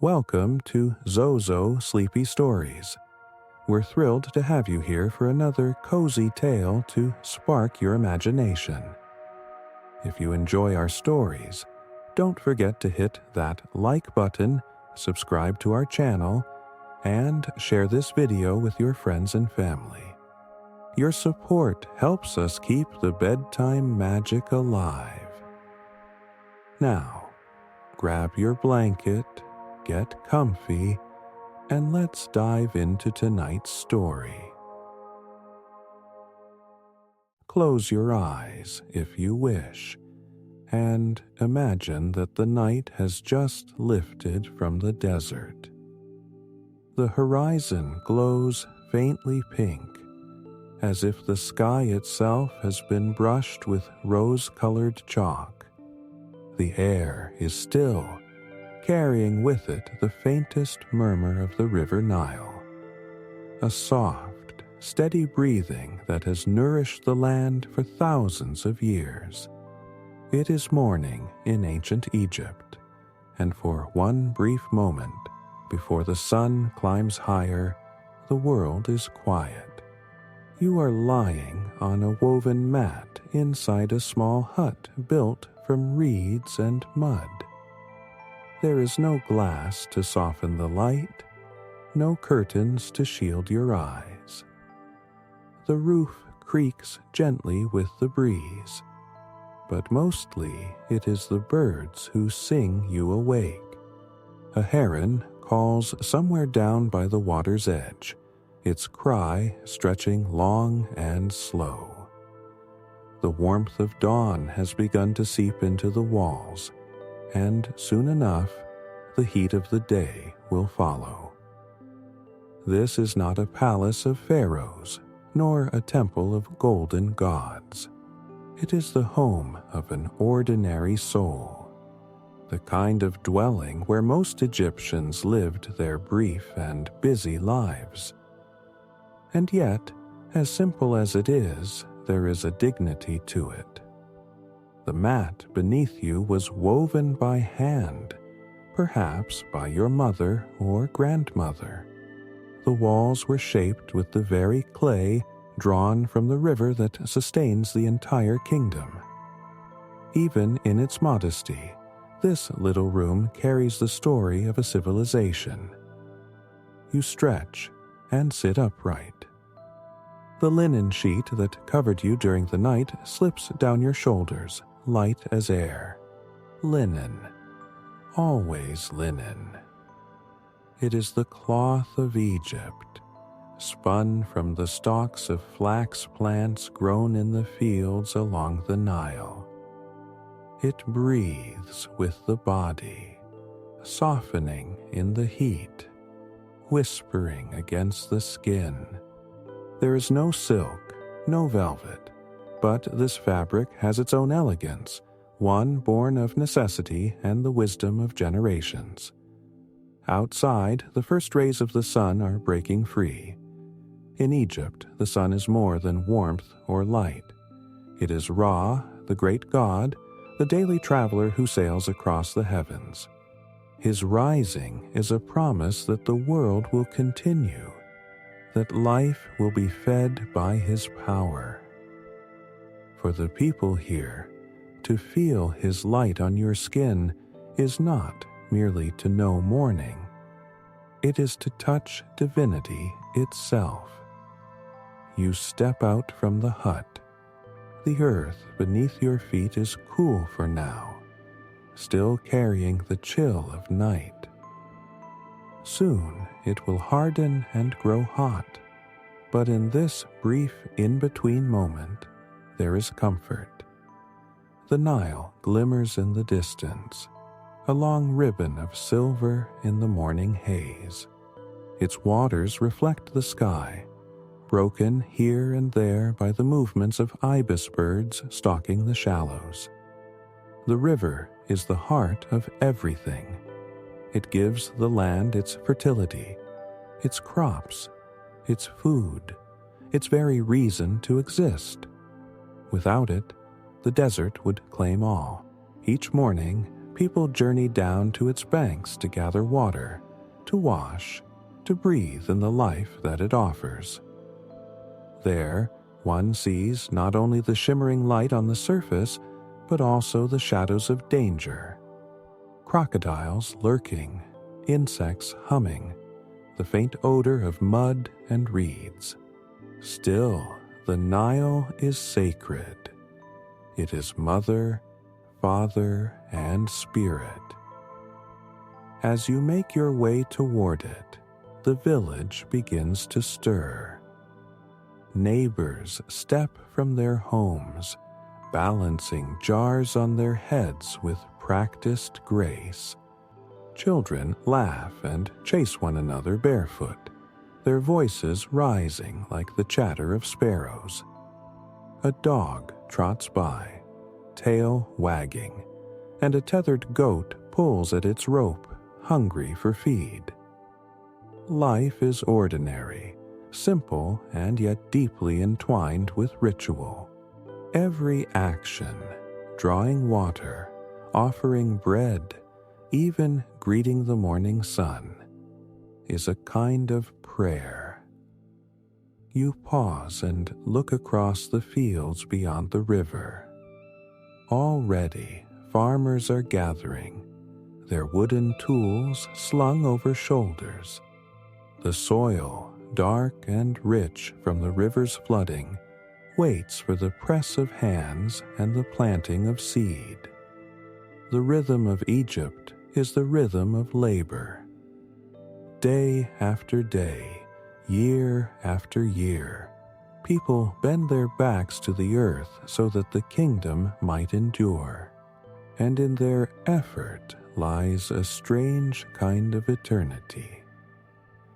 Welcome to ZOZO Sleepy Stories. We're thrilled to have you here for another cozy tale to spark your imagination. If you enjoy our stories, don't forget to hit that like button, subscribe to our channel, and share this video with your friends and family. Your support helps us keep the bedtime magic alive. Now, grab your blanket, get comfy, and let's dive into tonight's story. Close your eyes if you wish, and imagine that the night has just lifted from the desert. The horizon glows faintly pink, as if the sky itself has been brushed with rose-colored chalk. The air is still, carrying with it the faintest murmur of the river Nile, a soft, steady breathing that has nourished the land for thousands of years. It is morning in ancient Egypt, and for one brief moment, before the sun climbs higher, the world is quiet. You are lying on a woven mat inside a small hut built from reeds and mud. There is no glass to soften the light, no curtains to shield your eyes. The roof creaks gently with the breeze, but mostly it is the birds who sing you awake. A heron calls somewhere down by the water's edge, its cry stretching long and slow. The warmth of dawn has begun to seep into the walls, and soon enough, the heat of the day will follow. This is not a palace of pharaohs, nor a temple of golden gods. It is the home of an ordinary soul, the kind of dwelling where most Egyptians lived their brief and busy lives. And yet, as simple as it is, there is a dignity to it. The mat beneath you was woven by hand, perhaps by your mother or grandmother. The walls were shaped with the very clay drawn from the river that sustains the entire kingdom. Even in its modesty, this little room carries the story of a civilization. You stretch and sit upright. The linen sheet that covered you during the night slips down your shoulders, light as air. Linen. Always linen. It is the cloth of Egypt, spun from the stalks of flax plants grown in the fields along the Nile. It breathes with the body, softening in the heat, whispering against the skin. There is no silk, no velvet, but this fabric has its own elegance, one born of necessity and the wisdom of generations. Outside, the first rays of the sun are breaking free. In Egypt, the sun is more than warmth or light. It is Ra, the great god, the daily traveler who sails across the heavens. His rising is a promise that the world will continue, that life will be fed by his power. For the people here, to feel his light on your skin is not merely to know morning. It is to touch divinity itself. You step out from the hut. The earth beneath your feet is cool for now, still carrying the chill of night. Soon it will harden and grow hot, but in this brief in-between moment, there is comfort. The Nile glimmers in the distance, a long ribbon of silver in the morning haze. Its waters reflect the sky, broken here and there by the movements of ibis birds stalking the shallows. The river is the heart of everything. It gives the land its fertility, its crops, its food, its very reason to exist. Without it, the desert would claim all. Each morning, people journey down to its banks to gather water, to wash, to breathe in the life that it offers. There, one sees not only the shimmering light on the surface, but also the shadows of danger. Crocodiles lurking, insects humming, the faint odor of mud and reeds. Still, the Nile is sacred. It is Mother, Father, and Spirit. As you make your way toward it, the village begins to stir. Neighbors step from their homes, balancing jars on their heads with practiced grace. Children laugh and chase one another barefoot, their voices rising like the chatter of sparrows. A dog trots by, tail wagging, and a tethered goat pulls at its rope, hungry for feed. Life is ordinary, simple, and yet deeply entwined with ritual. Every action, drawing water, offering bread, even greeting the morning sun, is a kind of prayer. You pause and look across the fields beyond the river. Already, farmers are gathering, their wooden tools slung over shoulders. The soil, dark and rich from the river's flooding, waits for the press of hands and the planting of seed. The rhythm of Egypt is the rhythm of labor. Day after day, year after year, people bend their backs to the earth so that the kingdom might endure, and in their effort lies a strange kind of eternity.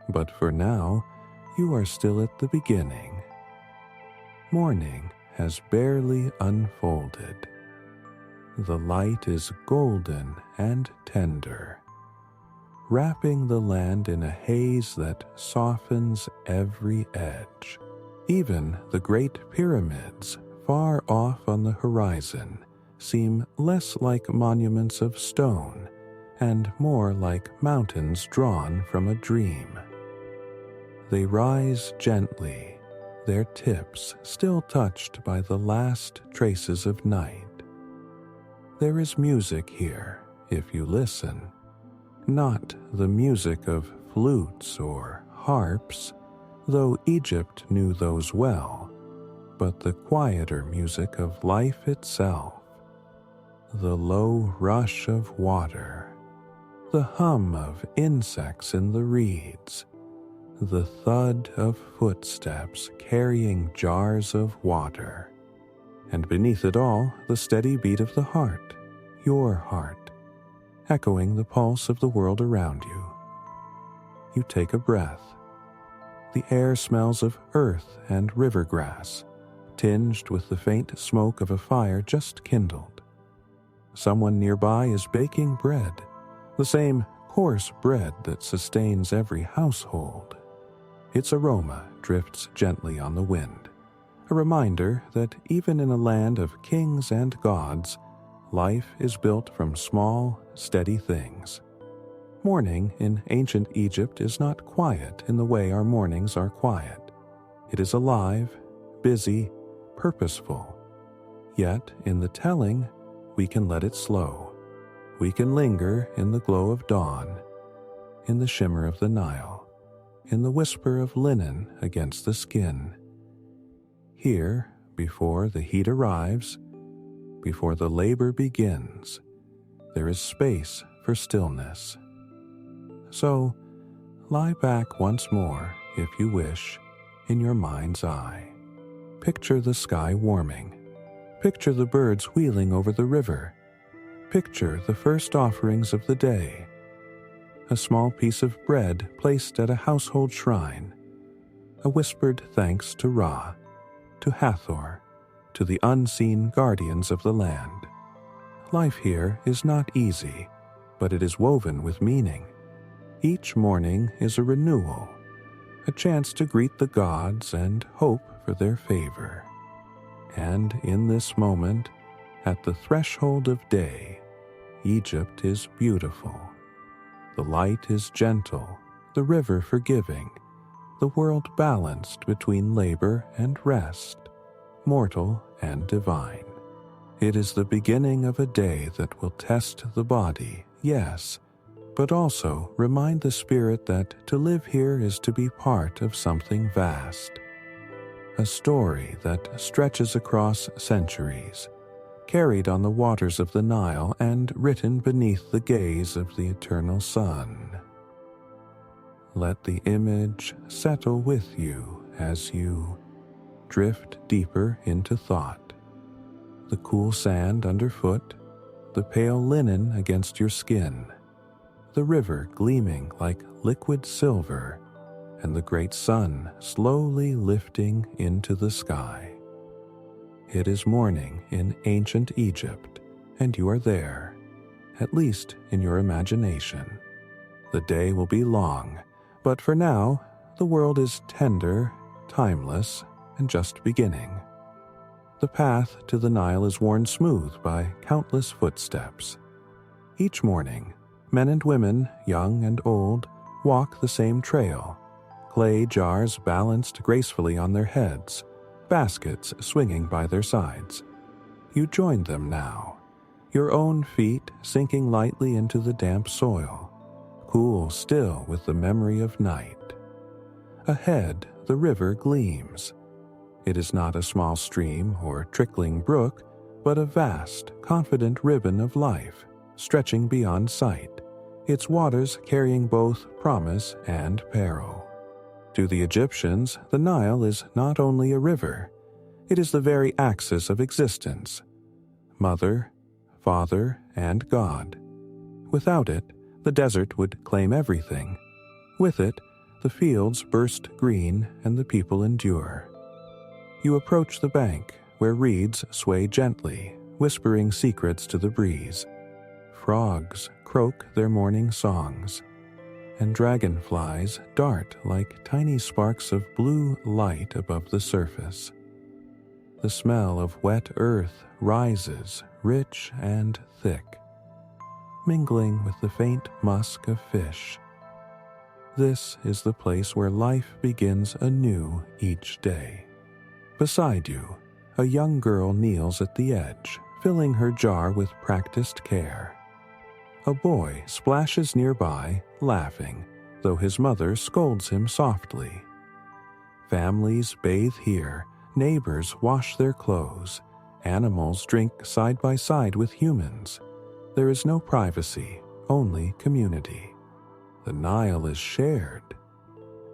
But for now, you are still at the beginning. Morning has barely unfolded. The light is golden and tender, wrapping the land in a haze that softens every edge. Even the great pyramids, far off on the horizon, seem less like monuments of stone and more like mountains drawn from a dream. They rise gently, their tips still touched by the last traces of night. There is music here, if you listen, not the music of flutes or harps, though Egypt knew those well, but the quieter music of life itself. The low rush of water, the hum of insects in the reeds, the thud of footsteps carrying jars of water, and beneath it all, the steady beat of the heart, your heart, echoing the pulse of the world around you. You take a breath. The air smells of earth and river grass, tinged with the faint smoke of a fire just kindled. Someone nearby is baking bread, the same coarse bread that sustains every household. Its aroma drifts gently on the wind, a reminder that even in a land of kings and gods, life is built from small, steady things. Morning in ancient Egypt is not quiet in the way our mornings are quiet. It is alive, busy, purposeful. Yet, in the telling, we can let it slow. We can linger in the glow of dawn, in the shimmer of the Nile, in the whisper of linen against the skin. Here, before the heat arrives, before the labor begins, there is space for stillness. So, lie back once more, if you wish, in your mind's eye. Picture the sky warming. Picture the birds wheeling over the river. Picture the first offerings of the day. A small piece of bread placed at a household shrine. A whispered thanks to Ra, to Hathor, to the unseen guardians of the land. Life here is not easy, but it is woven with meaning. Each morning is a renewal, a chance to greet the gods and hope for their favor. And in this moment, at the threshold of day, Egypt is beautiful. The light is gentle, the river forgiving, the world balanced between labor and rest, mortal and divine. It is the beginning of a day that will test the body, yes, but also remind the spirit that to live here is to be part of something vast. A story that stretches across centuries, carried on the waters of the Nile and written beneath the gaze of the eternal sun. Let the image settle with you as you drift deeper into thought. The cool sand underfoot, the pale linen against your skin, the river gleaming like liquid silver, and the great sun slowly lifting into the sky. It is morning in ancient Egypt, and you are there, at least in your imagination. The day will be long, but for now, the world is tender, timeless, and just beginning. The path to the Nile is worn smooth by countless footsteps. Each morning, men and women, young and old, walk the same trail, clay jars balanced gracefully on their heads, baskets swinging by their sides. You join them now, your own feet sinking lightly into the damp soil, cool still with the memory of night. Ahead, the river gleams. It is not a small stream or trickling brook, but a vast, confident ribbon of life, stretching beyond sight, its waters carrying both promise and peril. To the Egyptians, the Nile is not only a river, it is the very axis of existence. Mother, Father, and God. Without it, the desert would claim everything. With it, the fields burst green and the people endure. You approach the bank, where reeds sway gently, whispering secrets to the breeze. Frogs croak their morning songs, and dragonflies dart like tiny sparks of blue light above the surface. The smell of wet earth rises, rich and thick, mingling with the faint musk of fish. This is the place where life begins anew each day. Beside you, a young girl kneels at the edge, filling her jar with practiced care. A boy splashes nearby, laughing, though his mother scolds him softly. Families bathe here, neighbors wash their clothes, animals drink side by side with humans. There is no privacy, only community. The Nile is shared.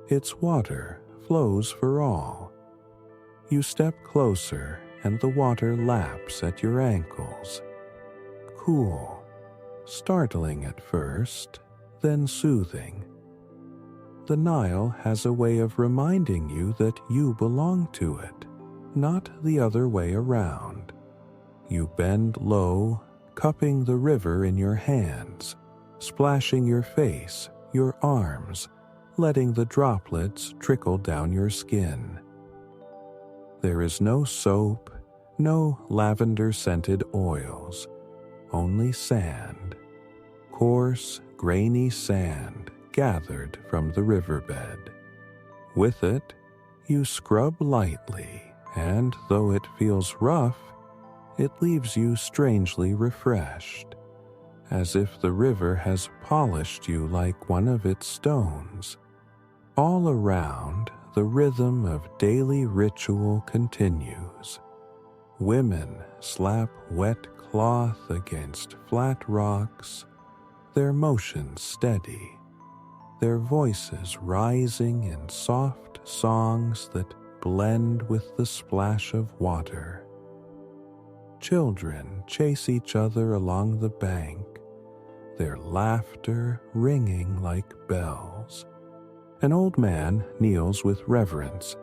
Its water flows for all. You step closer, and the water laps at your ankles. Cool. Startling at first, then soothing. The Nile has a way of reminding you that you belong to it, not the other way around. You bend low, cupping the river in your hands, splashing your face, your arms, letting the droplets trickle down your skin. There is no soap, no lavender-scented oils, only sand, coarse, grainy sand gathered from the riverbed. With it, you scrub lightly, and though it feels rough, it leaves you strangely refreshed, as if the river has polished you like one of its stones. All around, the rhythm of daily ritual continues. Women slap wet cloth against flat rocks, their motions steady, their voices rising in soft songs that blend with the splash of water. Children chase each other along the bank, their laughter ringing like bells. An old man kneels with reverence,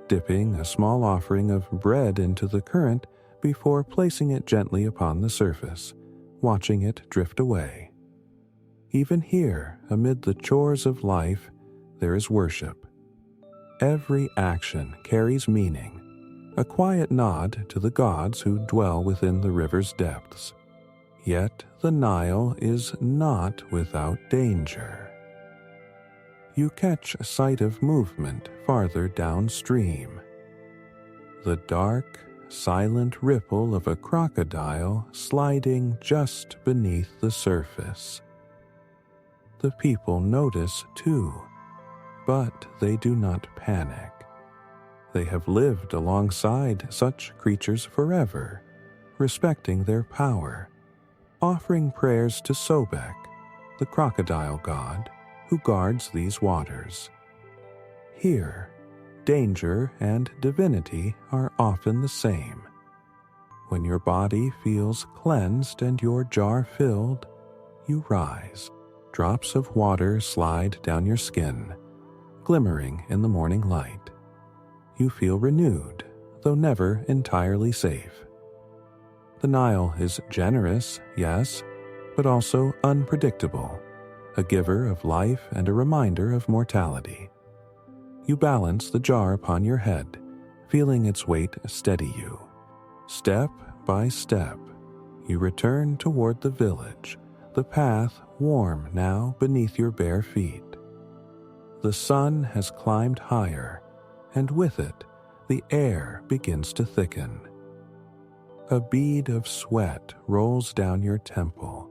dipping a small offering of bread into the current before placing it gently upon the surface, watching it drift away. Even here, amid the chores of life, there is worship. Every action carries meaning, a quiet nod to the gods who dwell within the river's depths. Yet the Nile is not without danger. You catch sight of movement farther downstream. The dark, silent ripple of a crocodile sliding just beneath the surface. The people notice too, but they do not panic. They have lived alongside such creatures forever, respecting their power, offering prayers to Sobek, the crocodile god who guards these waters. Here, danger and divinity are often the same. When your body feels cleansed and your jar filled, you rise. Drops of water slide down your skin, glimmering in the morning light. You feel renewed, though never entirely safe. The Nile is generous, yes, but also unpredictable, a giver of life and a reminder of mortality. You balance the jar upon your head, feeling its weight steady you. Step by step, you return toward the village, the path warm now beneath your bare feet. The sun has climbed higher, and with it, the air begins to thicken. A bead of sweat rolls down your temple,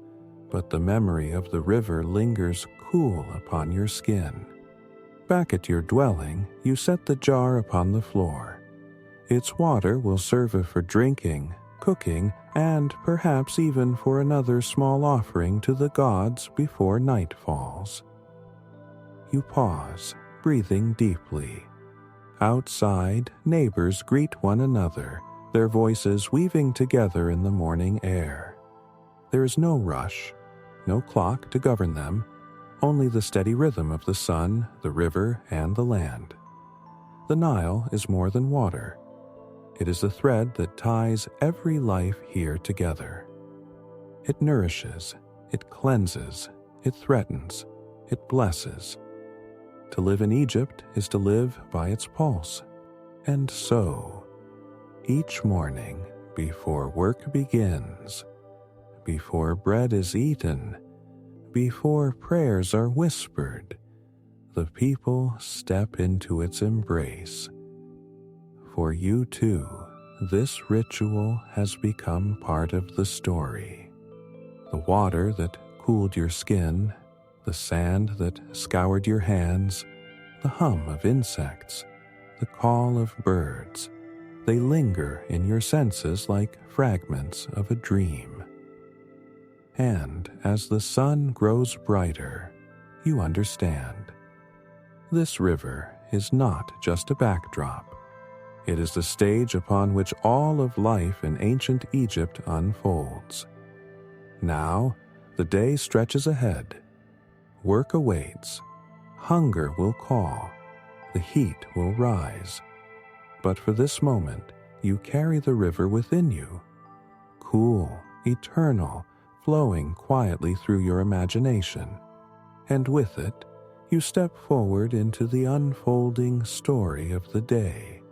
but the memory of the river lingers cool upon your skin. Back at your dwelling, you set the jar upon the floor. Its water will serve for drinking, cooking, and perhaps even for another small offering to the gods before night falls. You pause, breathing deeply. Outside, neighbors greet one another, their voices weaving together in the morning air. There is no rush, no clock to govern them, only the steady rhythm of the sun, the river, and the land. The Nile is more than water. It is the thread that ties every life here together. It nourishes, it cleanses, it threatens, it blesses. To live in Egypt is to live by its pulse. And so, each morning, before work begins, before bread is eaten, before prayers are whispered, the people step into its embrace. For you too, this ritual has become part of the story. The water that cooled your skin, the sand that scoured your hands, the hum of insects, the call of birds, they linger in your senses like fragments of a dream. And as the sun grows brighter, you understand. This river is not just a backdrop. It is the stage upon which all of life in ancient Egypt unfolds. Now, the day stretches ahead. Work awaits. Hunger will call. The heat will rise. But for this moment, you carry the river within you. Cool, eternal, flowing quietly through your imagination. And with it, you step forward into the unfolding story of the day.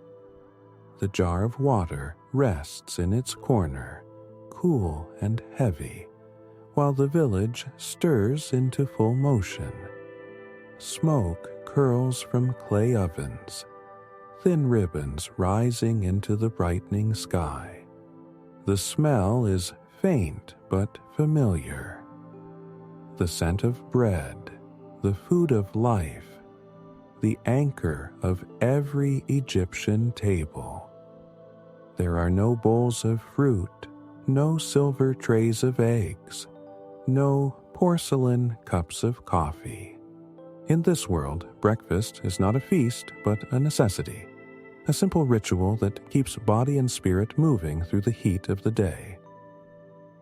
The jar of water rests in its corner, cool and heavy, while the village stirs into full motion. Smoke curls from clay ovens, thin ribbons rising into the brightening sky. The smell is faint but familiar. The scent of bread, the food of life, the anchor of every Egyptian table. There are no bowls of fruit, no silver trays of eggs, no porcelain cups of coffee. In this world, breakfast is not a feast but a necessity, a simple ritual that keeps body and spirit moving through the heat of the day.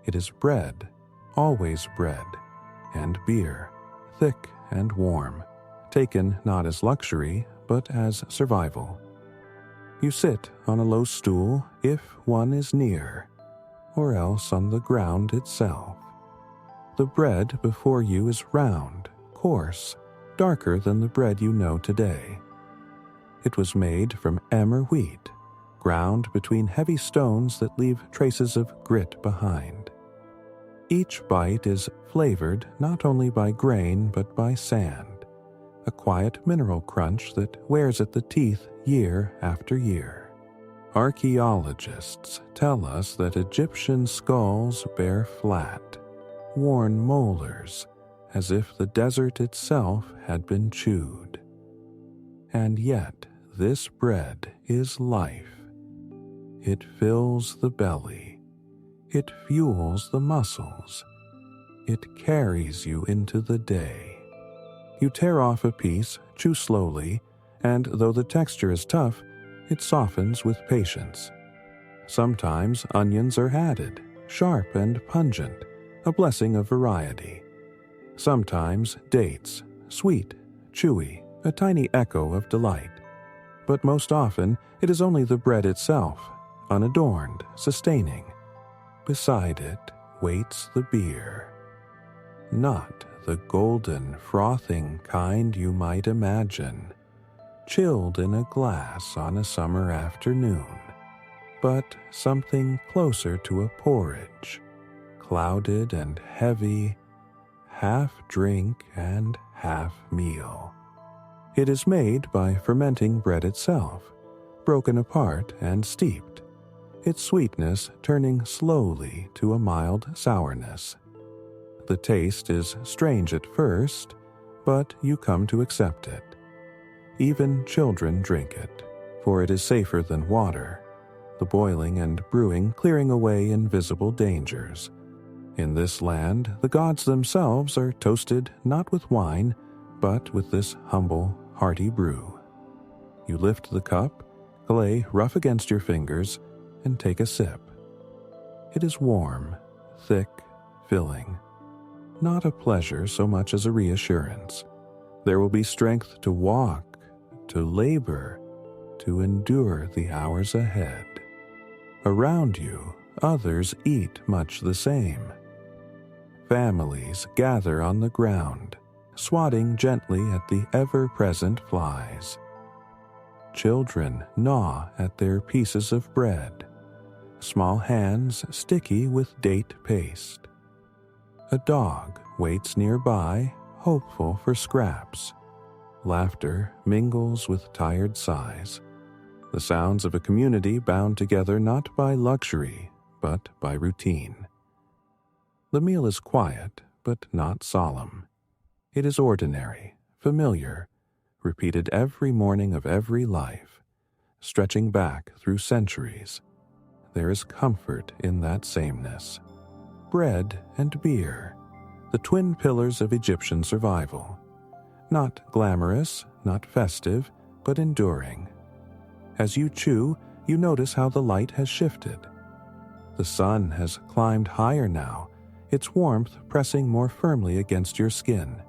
It is bread, always bread, and beer, thick and warm, taken not as luxury, but as survival. You sit on a low stool if one is near, or else on the ground itself. The bread before you is round, coarse, darker than the bread you know today. It was made from emmer wheat, ground between heavy stones that leave traces of grit behind. Each bite is flavored not only by grain but by sand, a quiet mineral crunch that wears at the teeth year after year. Archaeologists tell us that Egyptian skulls bear flat, worn molars, as if the desert itself had been chewed. And yet, this bread is life. It fills the belly. It fuels the muscles. It carries you into the day. You tear off a piece, chew slowly, and though the texture is tough, it softens with patience. Sometimes onions are added, sharp and pungent, a blessing of variety. Sometimes dates, sweet, chewy, a tiny echo of delight. But most often it is only the bread itself, unadorned, sustaining. Beside it waits the beer. Not the golden, frothing kind you might imagine, chilled in a glass on a summer afternoon, but something closer to a porridge, clouded and heavy, half drink and half meal. It is made by fermenting bread itself, broken apart and steeped, its sweetness turning slowly to a mild sourness. The taste is strange at first, but you come to accept it. Even children drink it, for it is safer than water, the boiling and brewing clearing away invisible dangers. In this land, the gods themselves are toasted not with wine, but with this humble, hearty brew. You lift the cup, clay rough against your fingers, and take a sip. It is warm, thick, filling. Not a pleasure so much as a reassurance. There will be strength to walk, to labor, to endure the hours ahead. Around you, others eat much the same. Families gather on the ground, swatting gently at the ever-present flies. Children gnaw at their pieces of bread, small hands sticky with date paste. A dog waits nearby, hopeful for scraps. Laughter mingles with tired sighs. The sounds of a community bound together not by luxury, but by routine. The meal is quiet, but not solemn. It is ordinary, familiar, repeated every morning of every life, stretching back through centuries. There is comfort in that sameness. Bread and beer, the twin pillars of Egyptian survival. Not glamorous, not festive, but enduring. As you chew, you notice how the light has shifted. The sun has climbed higher now, its warmth pressing more firmly against your skin.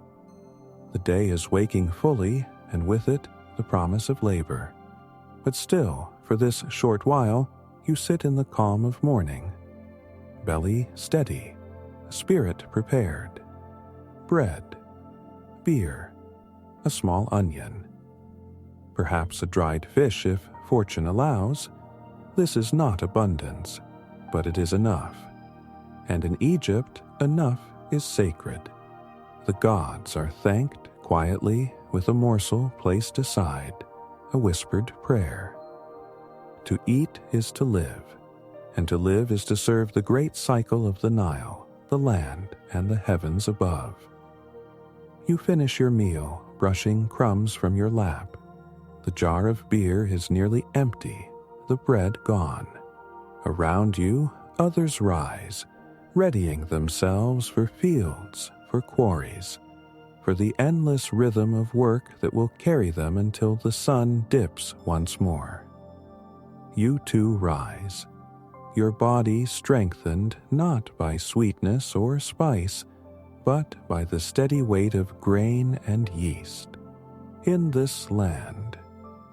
The day is waking fully, and with it, the promise of labor. But still, for this short while, you sit in the calm of morning. Belly steady, spirit prepared. Bread, beer, a small onion. Perhaps a dried fish if fortune allows. This is not abundance, but it is enough. And in Egypt, enough is sacred. The gods are thanked quietly with a morsel placed aside, a whispered prayer. To eat is to live, and to live is to serve the great cycle of the Nile, the land, and the heavens above. You finish your meal, brushing crumbs from your lap. The jar of beer is nearly empty, the bread gone. Around you, others rise, readying themselves for fields, for quarries, for the endless rhythm of work that will carry them until the sun dips once more. You too rise, your body strengthened not by sweetness or spice, but by the steady weight of grain and yeast. In this land,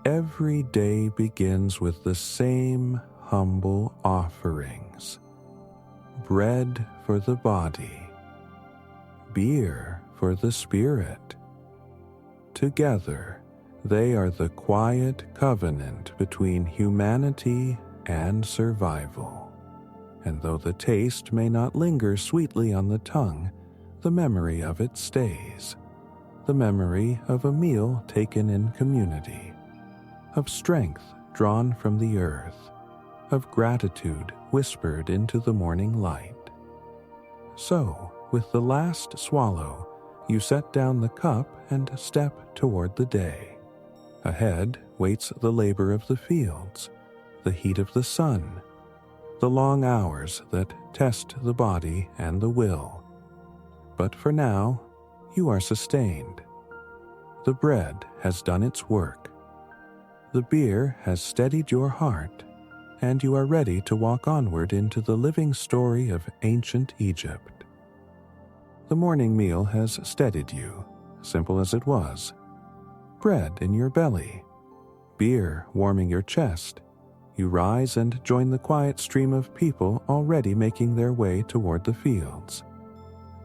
every day begins with the same humble offerings. Bread for the body, beer for the spirit. Together, they are the quiet covenant between humanity and survival. and though the taste may not linger sweetly on the tongue, the memory of it stays. The memory of a meal taken in community, of strength drawn from the earth, of gratitude whispered into the morning light. So, with the last swallow, you set down the cup and step toward the day. Ahead waits the labor of the fields, the heat of the sun, the long hours that test the body and the will. But for now, you are sustained. The bread has done its work. The beer has steadied your heart, and you are ready to walk onward into the living story of ancient Egypt. The morning meal has steadied you, simple as it was. Bread in your belly, beer warming your chest, you rise and join the quiet stream of people already making their way toward the fields.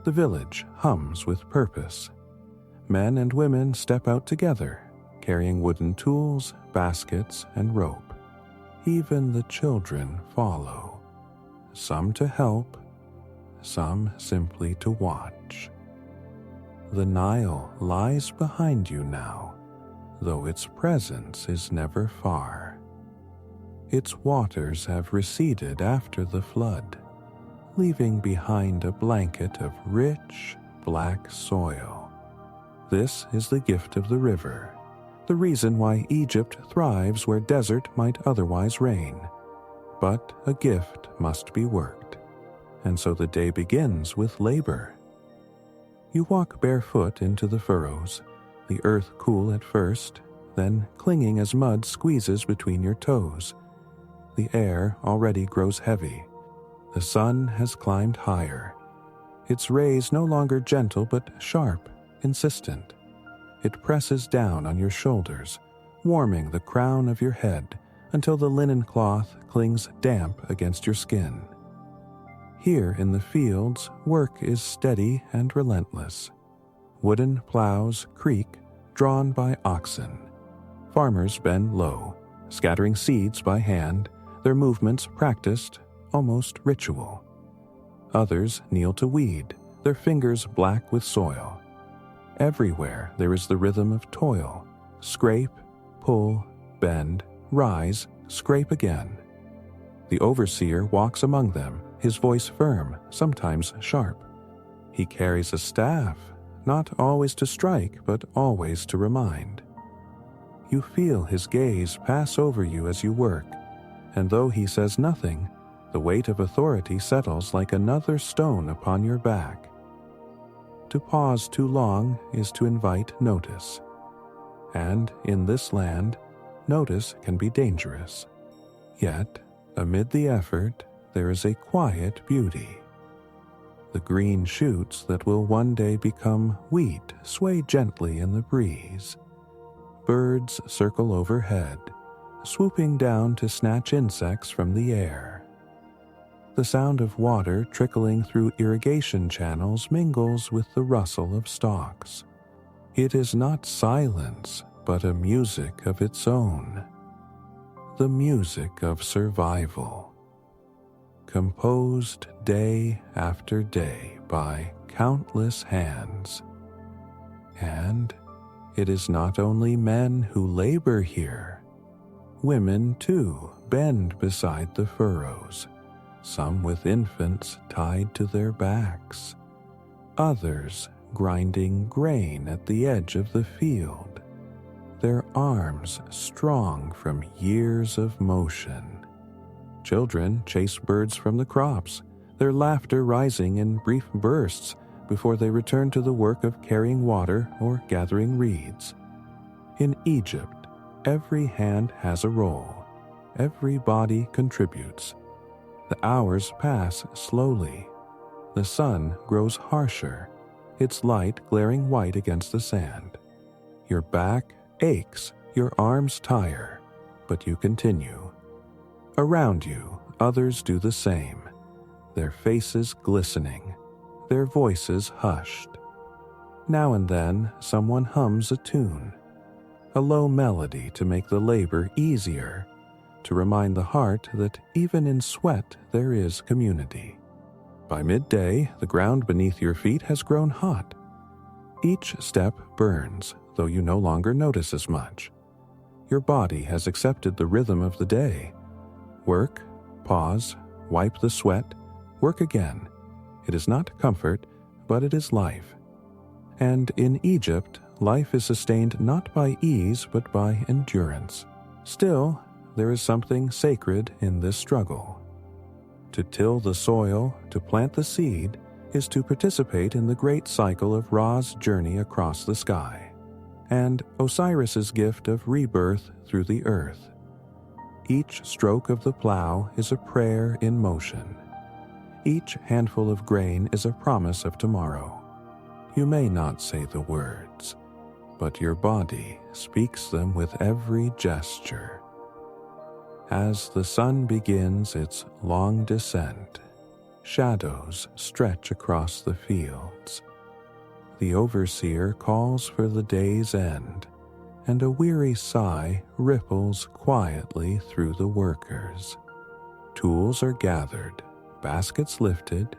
The village hums with purpose. Men and women step out together, carrying wooden tools, baskets, and rope. Even the children follow, some to help, some simply to watch. The Nile lies behind you now, though its presence is never far. Its waters have receded after the flood, leaving behind a blanket of rich, black soil. This is the gift of the river, the reason why Egypt thrives where desert might otherwise reign. But a gift must be worked, and so the day begins with labor. You walk barefoot into the furrows, the earth cool at first, then clinging as mud squeezes between your toes. The air already grows heavy. The sun has climbed higher. Its rays no longer gentle but sharp, insistent. It presses down on your shoulders, warming the crown of your head until the linen cloth clings damp against your skin. Here in the fields, work is steady and relentless. Wooden plows creak, drawn by oxen. Farmers bend low, scattering seeds by hand, their movements practiced, almost ritual. Others kneel to weed, their fingers black with soil. Everywhere there is the rhythm of toil. Scrape, pull, bend, rise, scrape again. The overseer walks among them, his voice firm, sometimes sharp. He carries a staff, not always to strike, but always to remind. You feel his gaze pass over you as you work, and though he says nothing, the weight of authority settles like another stone upon your back. To pause too long is to invite notice. And in this land, notice can be dangerous. Yet, amid the effort, there is a quiet beauty. The green shoots that will one day become wheat sway gently in the breeze. Birds circle overhead, swooping down to snatch insects from the air. The sound of water trickling through irrigation channels mingles with the rustle of stalks. It is not silence, but a music of its own. The music of survival. Composed day after day by countless hands. And it is not only men who labor here. Women, too, bend beside the furrows, some with infants tied to their backs, others grinding grain at the edge of the field, their arms strong from years of motion. Children chase birds from the crops, their laughter rising in brief bursts before they return to the work of carrying water or gathering reeds. In Egypt, every hand has a role, every body contributes. The hours pass slowly. The sun grows harsher, its light glaring white against the sand. Your back aches, your arms tire, but you continue. Around you, others do the same, their faces glistening, their voices hushed. Now and then, someone hums a tune, a low melody to make the labor easier, to remind the heart that even in sweat there is community. By midday, the ground beneath your feet has grown hot. Each step burns, though you no longer notice as much. Your body has accepted the rhythm of the day. Work, pause, wipe the sweat, work again. It is not comfort, but it is life. And in Egypt, life is sustained not by ease, but by endurance. Still, there is something sacred in this struggle. To till the soil, to plant the seed, is to participate in the great cycle of Ra's journey across the sky, and Osiris's gift of rebirth through the earth. Each stroke of the plow is a prayer in motion. Each handful of grain is a promise of tomorrow. You may not say the words, but your body speaks them with every gesture. As the sun begins its long descent, shadows stretch across the fields. The overseer calls for the day's end, and a weary sigh ripples quietly through the workers. Tools are gathered, baskets lifted,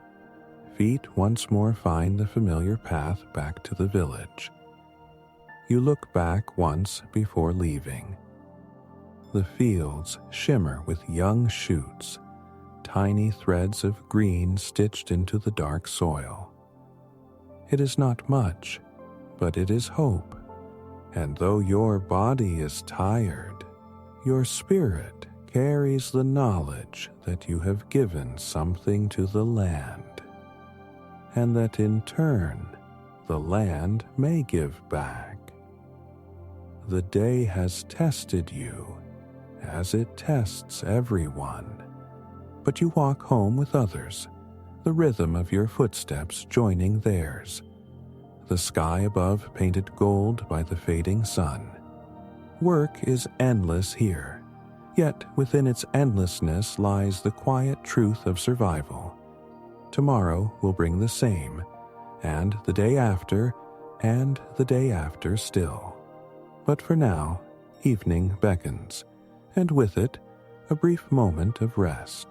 feet once more find the familiar path back to the village. You look back once before leaving. The fields shimmer with young shoots, tiny threads of green stitched into the dark soil. It is not much, but it is hope. And though your body is tired, your spirit carries the knowledge that you have given something to the land, and that in turn the land may give back. The day has tested you, as it tests everyone, but you walk home with others, the rhythm of your footsteps joining theirs, the sky above painted gold by the fading sun. Work is endless here, yet within its endlessness lies the quiet truth of survival. Tomorrow will bring the same, and the day after, and the day after still. But for now, evening beckons, and with it, a brief moment of rest.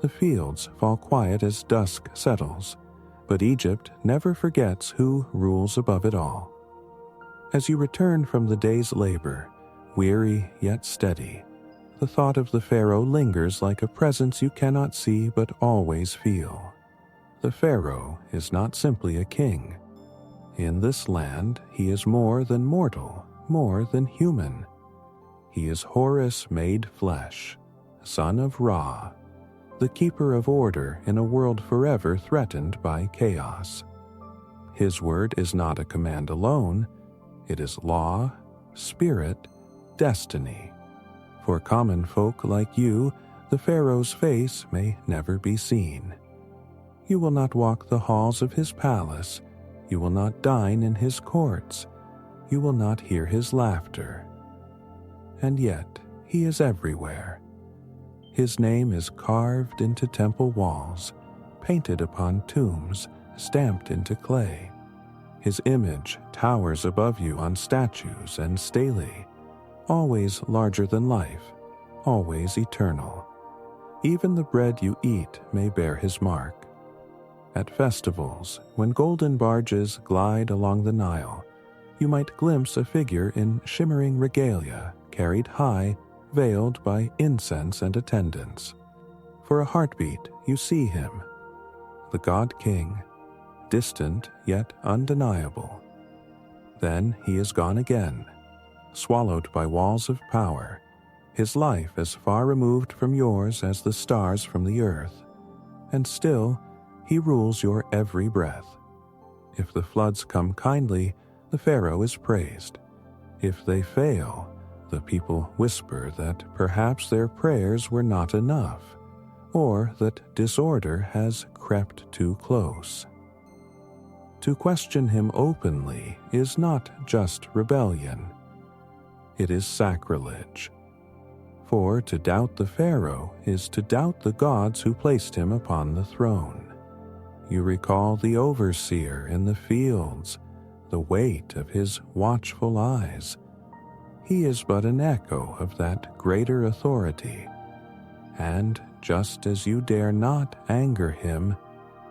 The fields fall quiet as dusk settles, but Egypt never forgets who rules above it all. As you return from the day's labor, weary yet steady, the thought of the Pharaoh lingers like a presence you cannot see but always feel. The Pharaoh is not simply a king. In this land, he is more than mortal, more than human. He is Horus made flesh, son of Ra, the keeper of order in a world forever threatened by chaos. His word is not a command alone, it is law, spirit, destiny. For common folk like you, the Pharaoh's face may never be seen. You will not walk the halls of his palace, you will not dine in his courts, you will not hear his laughter. And yet, he is everywhere. His name is carved into temple walls, painted upon tombs, stamped into clay. His image towers above you on statues and stelae, always larger than life, always eternal. Even the bread you eat may bear his mark. At festivals, when golden barges glide along the Nile, you might glimpse a figure in shimmering regalia, carried high, veiled by incense and attendants. For a heartbeat, you see him, the God King, distant yet undeniable. Then he is gone again, swallowed by walls of power, his life as far removed from yours as the stars from the earth. And still, he rules your every breath. If the floods come kindly, the Pharaoh is praised. If they fail, the people whisper that perhaps their prayers were not enough, or that disorder has crept too close. To question him openly is not just rebellion, it is sacrilege. For to doubt the Pharaoh is to doubt the gods who placed him upon the throne. You recall the overseer in the fields, the weight of his watchful eyes. he is but an echo of that greater authority, and just as you dare not anger him,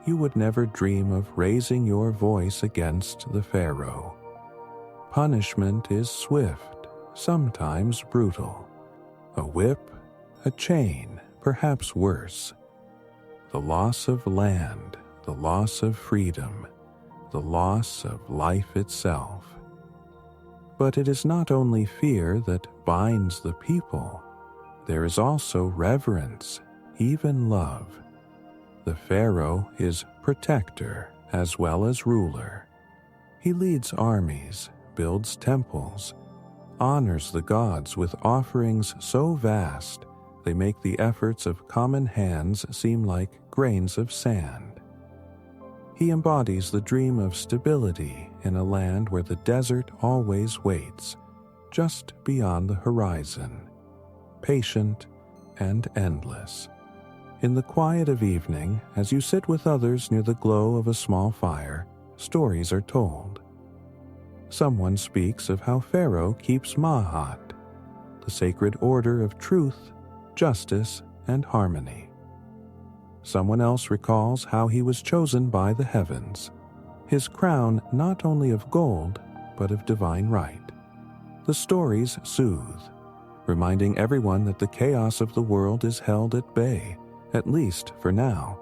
you would never dream of raising your voice against the Pharaoh. Punishment is swift, sometimes brutal. A whip, a chain, perhaps worse. The loss of land, the loss of freedom, the loss of life itself. But it is not only fear that binds the people. There is also reverence, even love. The Pharaoh is protector as well as ruler. He leads armies, builds temples, honors the gods with offerings so vast they make the efforts of common hands seem like grains of sand. He embodies the dream of stability in a land where the desert always waits, just beyond the horizon, patient and endless. In the quiet of evening, as you sit with others near the glow of a small fire, stories are told. Someone speaks of how Pharaoh keeps Ma'at, the sacred order of truth, justice, and harmony. Someone else recalls how he was chosen by the heavens, his crown not only of gold, but of divine right. The stories soothe, reminding everyone that the chaos of the world is held at bay, at least for now.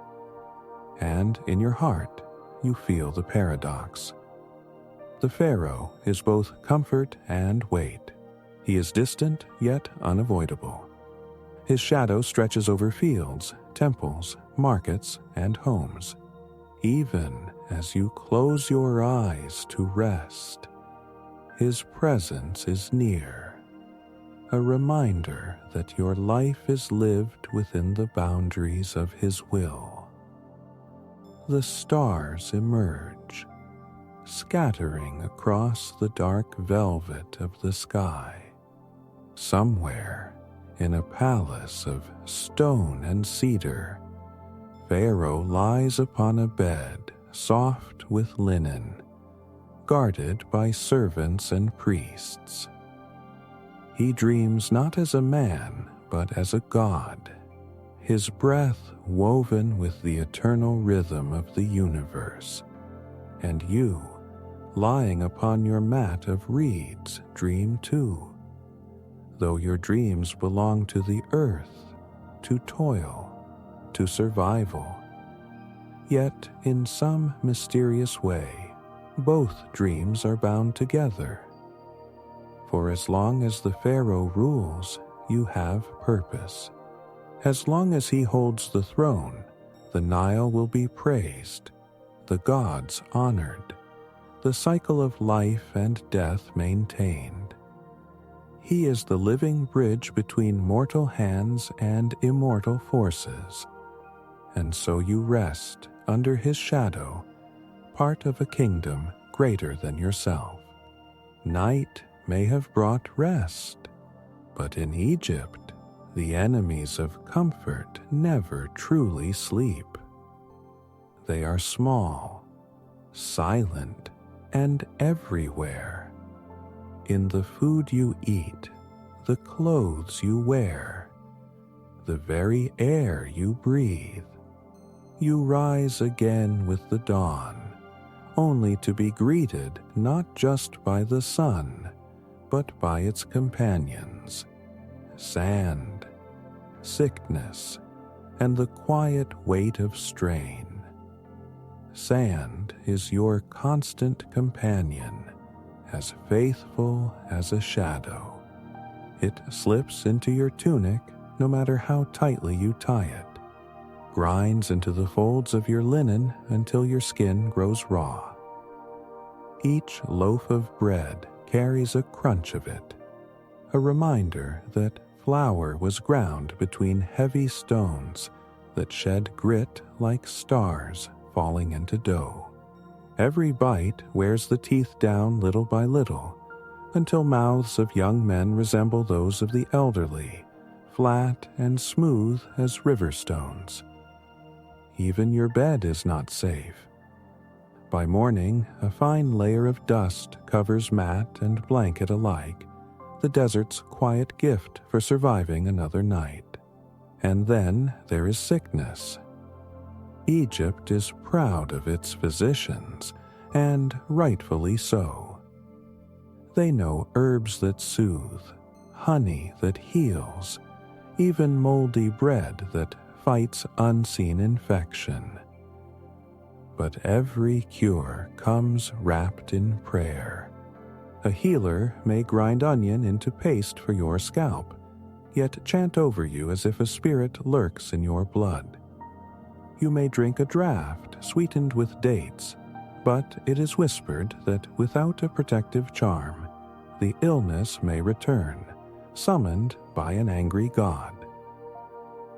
And in your heart, you feel the paradox. The Pharaoh is both comfort and weight. He is distant yet unavoidable. His shadow stretches over fields, temples, markets, and homes. Even as you close your eyes to rest, his presence is near, a reminder that your life is lived within the boundaries of his will. The stars emerge, scattering across the dark velvet of the sky. Somewhere, in a palace of stone and cedar, Pharaoh lies upon a bed soft with linen, guarded by servants and priests. He dreams not as a man, but as a god, his breath woven with the eternal rhythm of the universe. And you, lying upon your mat of reeds, dream too, though your dreams belong to the earth, to toil, to survival. Yet, in some mysterious way, both dreams are bound together. For as long as the Pharaoh rules, you have purpose. As long as he holds the throne, the Nile will be praised, the gods honored, the cycle of life and death maintained. He is the living bridge between mortal hands and immortal forces, and so you rest under his shadow, part of a kingdom greater than yourself. Night may have brought rest, but in Egypt, the enemies of comfort never truly sleep. They are small, silent, and everywhere. In the food you eat, the clothes you wear, the very air you breathe. You rise again with the dawn, only to be greeted not just by the sun, but by its companions, sand, sickness, and the quiet weight of strain. Sand is your constant companion, as faithful as a shadow. It slips into your tunic no matter how tightly you tie it, grinds into the folds of your linen until your skin grows raw. Each loaf of bread carries a crunch of it, a reminder that flour was ground between heavy stones that shed grit like stars falling into dough. Every bite wears the teeth down little by little, until mouths of young men resemble those of the elderly, flat and smooth as river stones. Even your bed is not safe. By morning, a fine layer of dust covers mat and blanket alike, the desert's quiet gift for surviving another night. And then there is sickness. Egypt is proud of its physicians, and rightfully so. They know herbs that soothe, honey that heals, even moldy bread that fights unseen infection. But every cure comes wrapped in prayer. A healer may grind onion into paste for your scalp, yet chant over you as if a spirit lurks in your blood. You may drink a draught sweetened with dates, but it is whispered that without a protective charm, the illness may return, summoned by an angry god.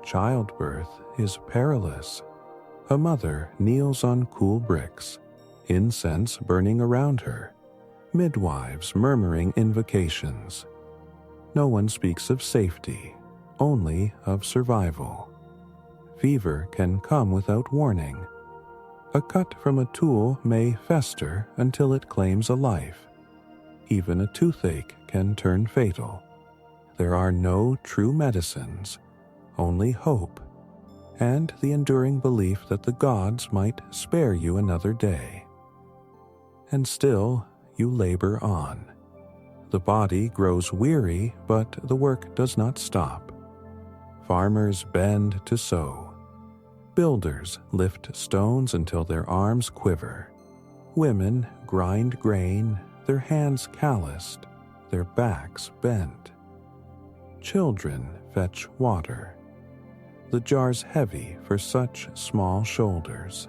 Childbirth is perilous. A mother kneels on cool bricks, incense burning around her, midwives murmuring invocations. No one speaks of safety, only of survival. Fever can come without warning. A cut from a tool may fester until it claims a life. Even a toothache can turn fatal. There are no true medicines, only hope, and the enduring belief that the gods might spare you another day. And still you labor on. The body grows weary, but the work does not stop. Farmers bend to sow. Builders lift stones until their arms quiver. Women grind grain, their hands calloused, their backs bent. Children fetch water. The jar's heavy for such small shoulders.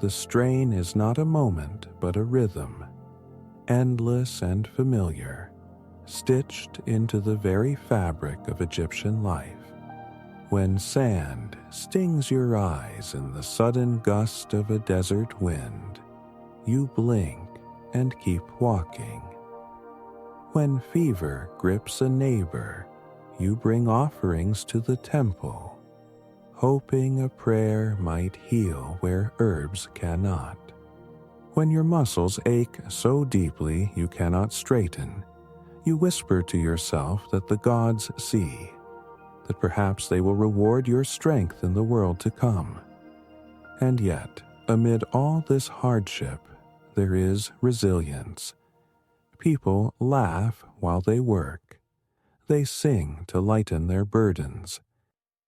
The strain is not a moment but a rhythm, endless and familiar, stitched into the very fabric of Egyptian life. When sand stings your eyes in the sudden gust of a desert wind, you blink and keep walking. When fever grips a neighbor, you bring offerings to the temple, hoping a prayer might heal where herbs cannot. When your muscles ache so deeply you cannot straighten, you whisper to yourself that the gods see, that perhaps they will reward your strength in the world to come. And yet, amid all this hardship, there is resilience. People laugh while they work. They sing to lighten their burdens.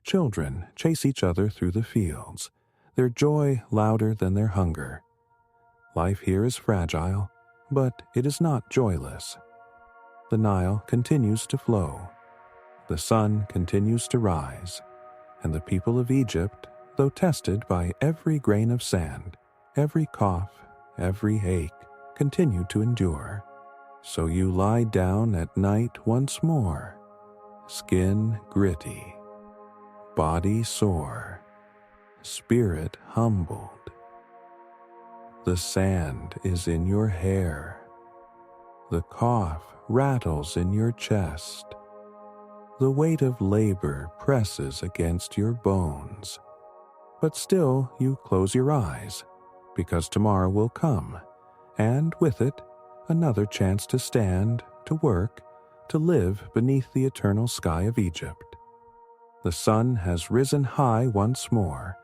Children chase each other through the fields, their joy louder than their hunger. Life here is fragile, but it is not joyless. The Nile continues to flow. The sun continues to rise, and the people of Egypt, though tested by every grain of sand, every cough, every ache, continue to endure. So you lie down at night once more, skin gritty, body sore, spirit humbled. The sand is in your hair. The cough rattles in your chest. The weight of labor presses against your bones. But still you close your eyes, because tomorrow will come, and with it, another chance to stand, to work, to live beneath the eternal sky of Egypt. The sun has risen high once more,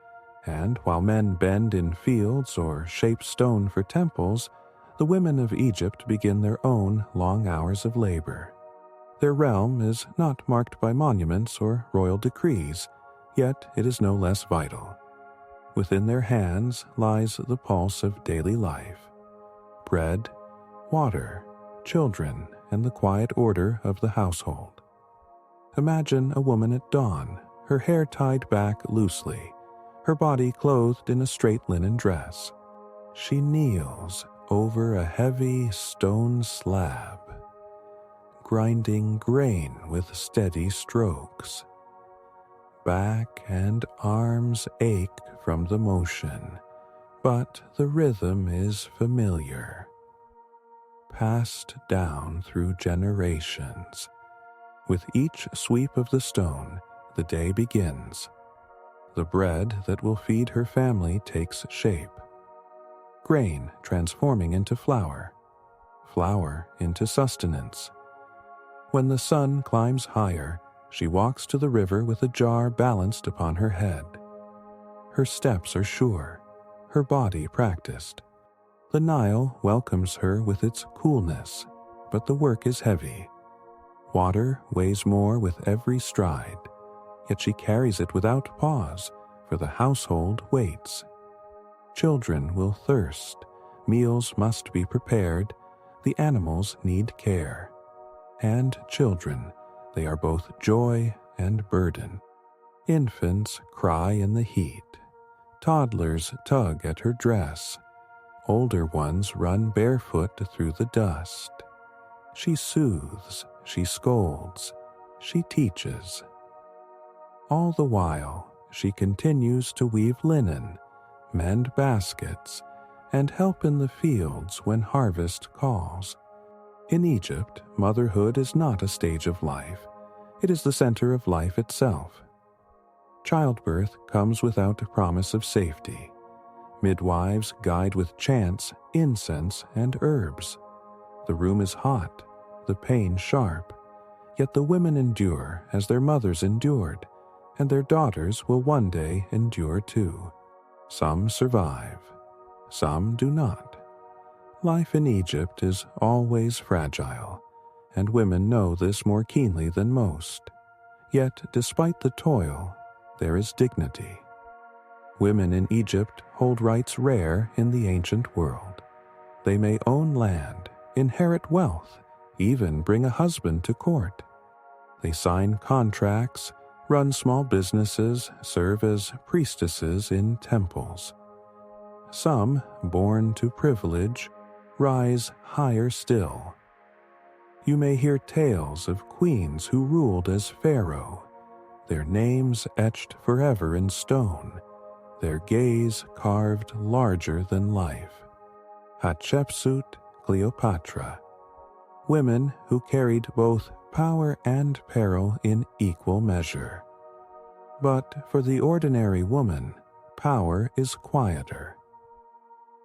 and while men bend in fields or shape stone for temples, the women of Egypt begin their own long hours of labor. Their realm is not marked by monuments or royal decrees, yet it is no less vital. Within their hands lies the pulse of daily life. Bread, water, children, and the quiet order of the household. Imagine a woman at dawn, her hair tied back loosely, her body clothed in a straight linen dress. She kneels over a heavy stone slab, grinding grain with steady strokes. Back and arms ache from the motion, but the rhythm is familiar, passed down through generations. With each sweep of the stone, the day begins. The bread that will feed her family takes shape. Grain transforming into flour, flour into sustenance. When the sun climbs higher, she walks to the river with a jar balanced upon her head. Her steps are sure, her body practiced. The Nile welcomes her with its coolness, but the work is heavy. Water weighs more with every stride, yet she carries it without pause, for the household waits. Children will thirst, meals must be prepared, the animals need care. And children, they are both joy and burden. Infants cry in the heat. Toddlers tug at her dress. Older ones run barefoot through the dust. She soothes, she scolds, she teaches. All the while, she continues to weave linen, mend baskets, and help in the fields when harvest calls. In Egypt, motherhood is not a stage of life. It is the center of life itself. Childbirth comes without a promise of safety. Midwives guide with chants, incense, and herbs. The room is hot, the pain sharp, yet the women endure as their mothers endured, and their daughters will one day endure too. Some survive, some do not. Life in Egypt is always fragile, and women know this more keenly than most. Yet, despite the toil, there is dignity. Women in Egypt hold rights rare in the ancient world. They may own land, inherit wealth, even bring a husband to court. They sign contracts, run small businesses, serve as priestesses in temples. Some, born to privilege, rise higher still. You may hear tales of queens who ruled as Pharaoh, their names etched forever in stone, their gaze carved larger than life. Hatshepsut, Cleopatra. Women who carried both power and peril in equal measure. But for the ordinary woman, power is quieter.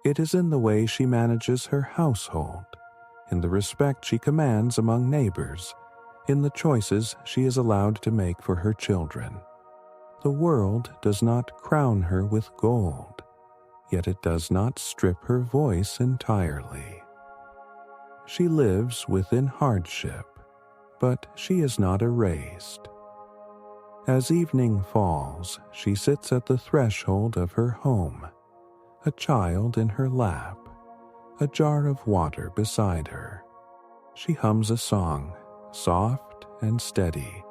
It is in the way she manages her household, in the respect she commands among neighbors, in the choices she is allowed to make for her children. The world does not crown her with gold, yet it does not strip her voice entirely. She lives within hardship, but she is not erased. As evening falls, she sits at the threshold of her home, a child in her lap, a jar of water beside her. She hums a song, soft and steady,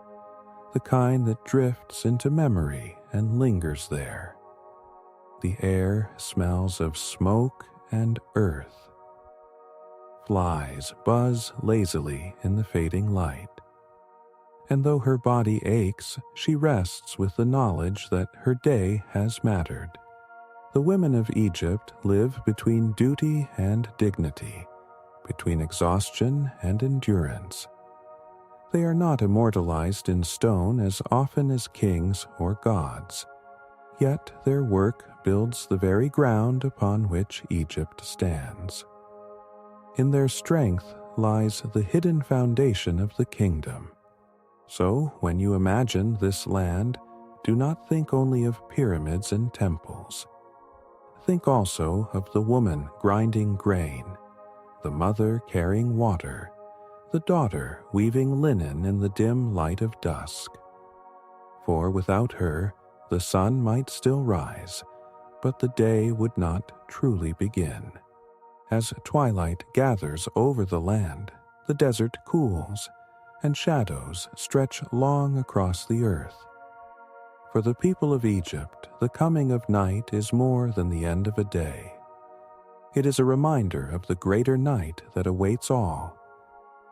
the kind that drifts into memory and lingers there. The air smells of smoke and earth. Flies buzz lazily in the fading light. And though her body aches, she rests with the knowledge that her day has mattered. The women of Egypt live between duty and dignity, between exhaustion and endurance. They are not immortalized in stone as often as kings or gods, yet their work builds the very ground upon which Egypt stands. In their strength lies the hidden foundation of the kingdom. So, when you imagine this land, do not think only of pyramids and temples. Think also of the woman grinding grain, the mother carrying water, the daughter weaving linen in the dim light of dusk. For without her, the sun might still rise, but the day would not truly begin. As twilight gathers over the land, the desert cools, and shadows stretch long across the earth. For the people of Egypt, the coming of night is more than the end of a day. It is a reminder of the greater night that awaits all,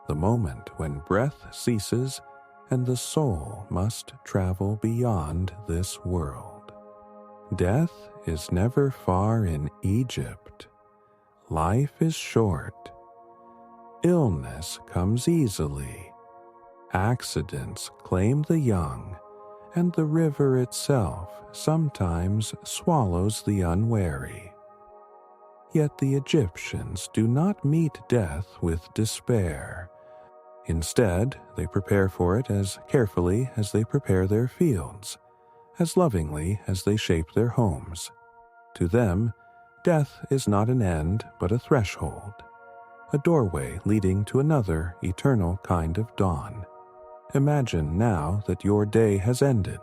the moment when breath ceases and the soul must travel beyond this world. Death is never far in Egypt. Life is short. Illness comes easily. Accidents claim the young, and the river itself sometimes swallows the unwary. Yet the Egyptians do not meet death with despair. Instead, they prepare for it as carefully as they prepare their fields, as lovingly as they shape their homes. To them, death is not an end but a threshold, a doorway leading to another eternal kind of dawn. Imagine now that your day has ended,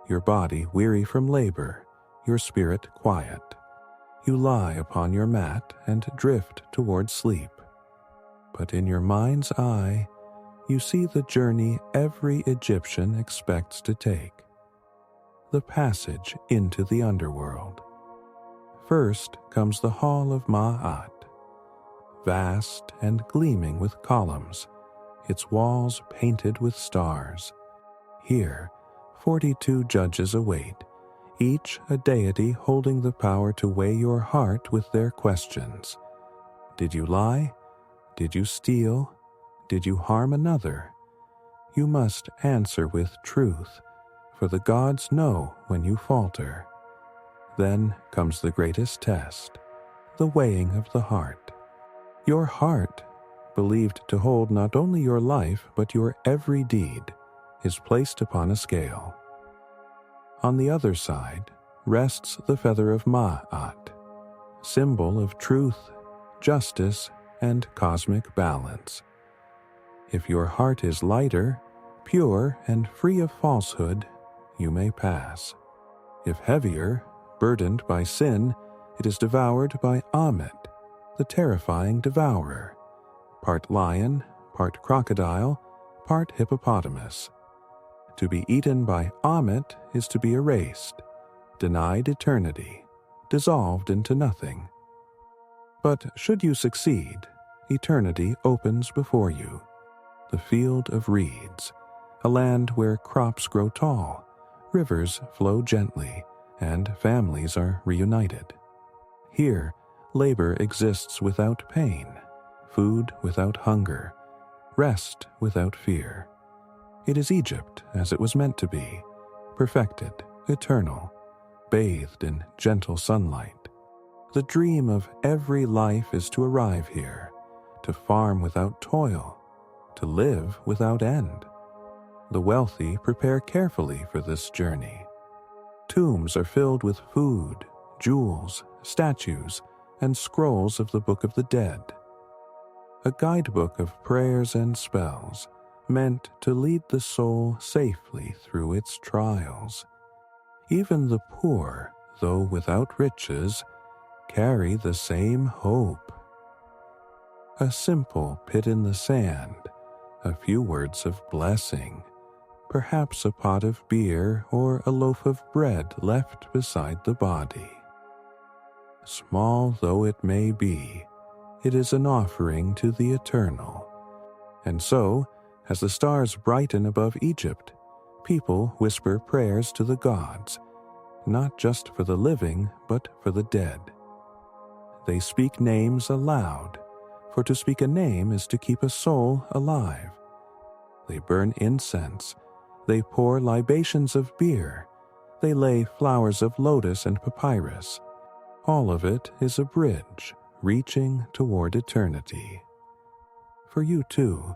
your body weary from labor, your spirit quiet. You lie upon your mat and drift toward sleep. But in your mind's eye, you see the journey every Egyptian expects to take, the passage into the underworld. First comes the Hall of Ma'at, vast and gleaming with columns, its walls painted with stars. Here, 42 judges await, each a deity holding the power to weigh your heart with their questions. Did you lie? Did you steal? Did you harm another? You must answer with truth, for the gods know when you falter. Then comes the greatest test, the weighing of the heart. Your heart, believed to hold not only your life but your every deed, is placed upon a scale. On the other side rests the feather of Ma'at, symbol of truth, justice, and cosmic balance. If your heart is lighter, pure, and free of falsehood, you may pass. If heavier, burdened by sin, it is devoured by Amet, the terrifying devourer, part lion, part crocodile, part hippopotamus. To be eaten by Amet is to be erased, denied eternity, dissolved into nothing. But should you succeed, eternity opens before you, the field of reeds, a land where crops grow tall, rivers flow gently, and families are reunited. Here, labor exists without pain, food without hunger, rest without fear. It is Egypt as it was meant to be, perfected, eternal, bathed in gentle sunlight. The dream of every life is to arrive here, to farm without toil, to live without end. The wealthy prepare carefully for this journey. Tombs are filled with food, jewels, statues, and scrolls of the Book of the Dead, a guidebook of prayers and spells meant to lead the soul safely through its trials. Even the poor, though without riches, carry the same hope. A simple pit in the sand, a few words of blessing, perhaps a pot of beer or a loaf of bread left beside the body. Small though it may be, it is an offering to the eternal. And so, as the stars brighten above Egypt, people whisper prayers to the gods, not just for the living, but for the dead. They speak names aloud, for to speak a name is to keep a soul alive. They burn incense, they pour libations of beer, they lay flowers of lotus and papyrus. All of it is a bridge reaching toward eternity. For you too,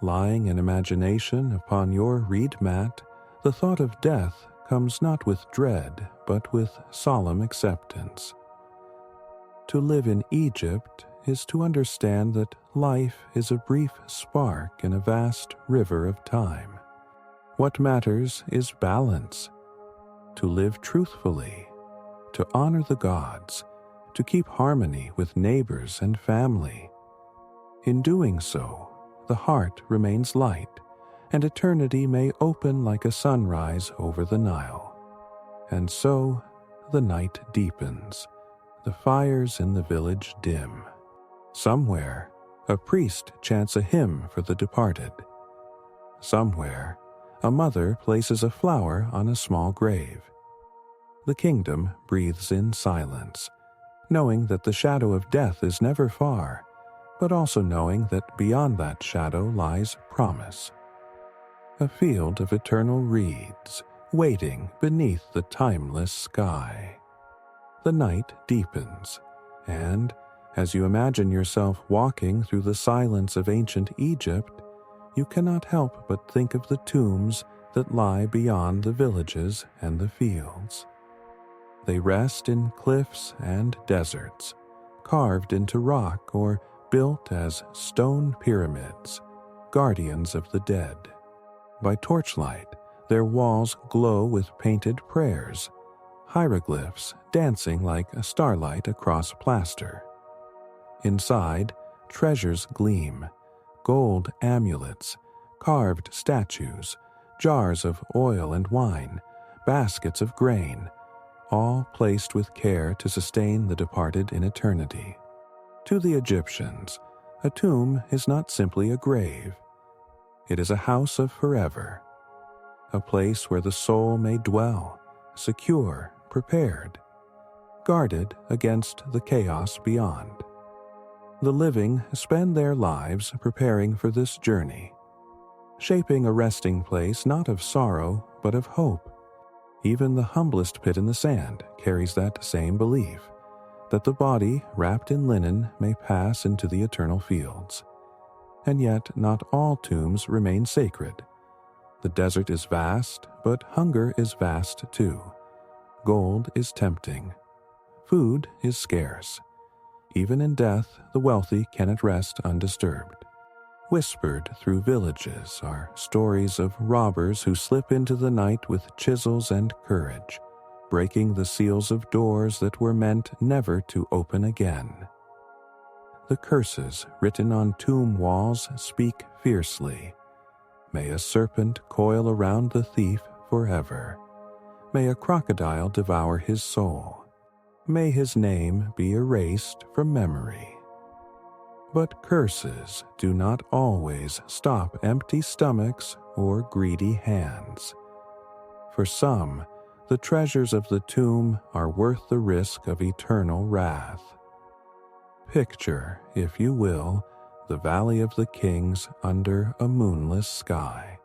lying in imagination upon your reed mat, the thought of death comes not with dread, but with solemn acceptance. To live in Egypt is to understand that life is a brief spark in a vast river of time. What matters is balance, to live truthfully, to honor the gods, to keep harmony with neighbors and family. In doing so, the heart remains light, and eternity may open like a sunrise over the Nile. And so the night deepens, the fires in the village dim. Somewhere, a priest chants a hymn for the departed. Somewhere, a mother places a flower on a small grave. The kingdom breathes in silence, knowing that the shadow of death is never far, but also knowing that beyond that shadow lies promise. A field of eternal reeds, waiting beneath the timeless sky. The night deepens, and, as you imagine yourself walking through the silence of ancient Egypt, you cannot help but think of the tombs that lie beyond the villages and the fields. They rest in cliffs and deserts, carved into rock or built as stone pyramids, guardians of the dead. By torchlight, their walls glow with painted prayers, hieroglyphs dancing like a starlight across plaster. Inside, treasures gleam, gold amulets, carved statues, jars of oil and wine, baskets of grain, all placed with care to sustain the departed in eternity. To the Egyptians, a tomb is not simply a grave. It is a house of forever, a place where the soul may dwell, secure, prepared, guarded against the chaos beyond. The living spend their lives preparing for this journey, shaping a resting place not of sorrow but of hope. Even the humblest pit in the sand carries that same belief, that the body wrapped in linen may pass into the eternal fields. And yet not all tombs remain sacred. The desert is vast, but hunger is vast too. Gold is tempting. Food is scarce. Even in death, the wealthy cannot rest undisturbed. Whispered through villages are stories of robbers who slip into the night with chisels and courage, breaking the seals of doors that were meant never to open again. The curses written on tomb walls speak fiercely. May a serpent coil around the thief forever. May a crocodile devour his soul. May his name be erased from memory. But curses do not always stop empty stomachs or greedy hands. For some, the treasures of the tomb are worth the risk of eternal wrath. Picture, if you will, the Valley of the Kings under a moonless sky.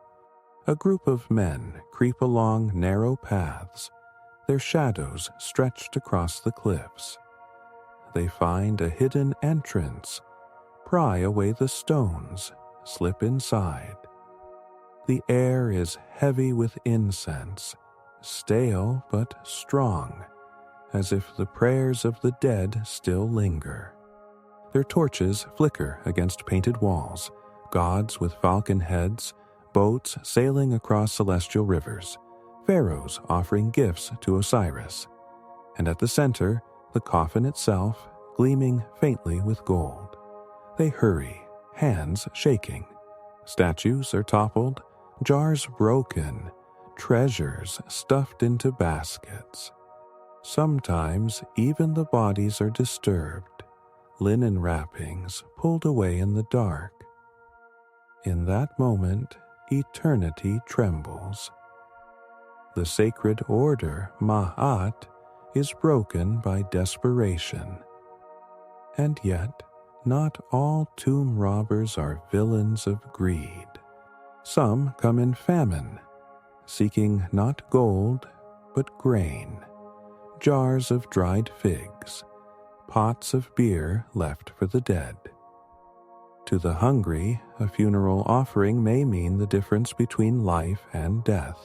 A group of men creep along narrow paths, their shadows stretched across the cliffs. They find a hidden entrance, pry away the stones, slip inside. The air is heavy with incense, stale but strong, as if the prayers of the dead still linger. Their torches flicker against painted walls, gods with falcon heads, boats sailing across celestial rivers, pharaohs offering gifts to Osiris, and at the center, the coffin itself gleaming faintly with gold. They hurry, hands shaking. Statues are toppled, jars broken, treasures stuffed into baskets. Sometimes even the bodies are disturbed, linen wrappings pulled away in the dark. In that moment, eternity trembles. The sacred order, Ma'at, is broken by desperation. And yet, not all tomb robbers are villains of greed. Some come in famine, seeking not gold, but grain, jars of dried figs, pots of beer left for the dead. To the hungry, a funeral offering may mean the difference between life and death.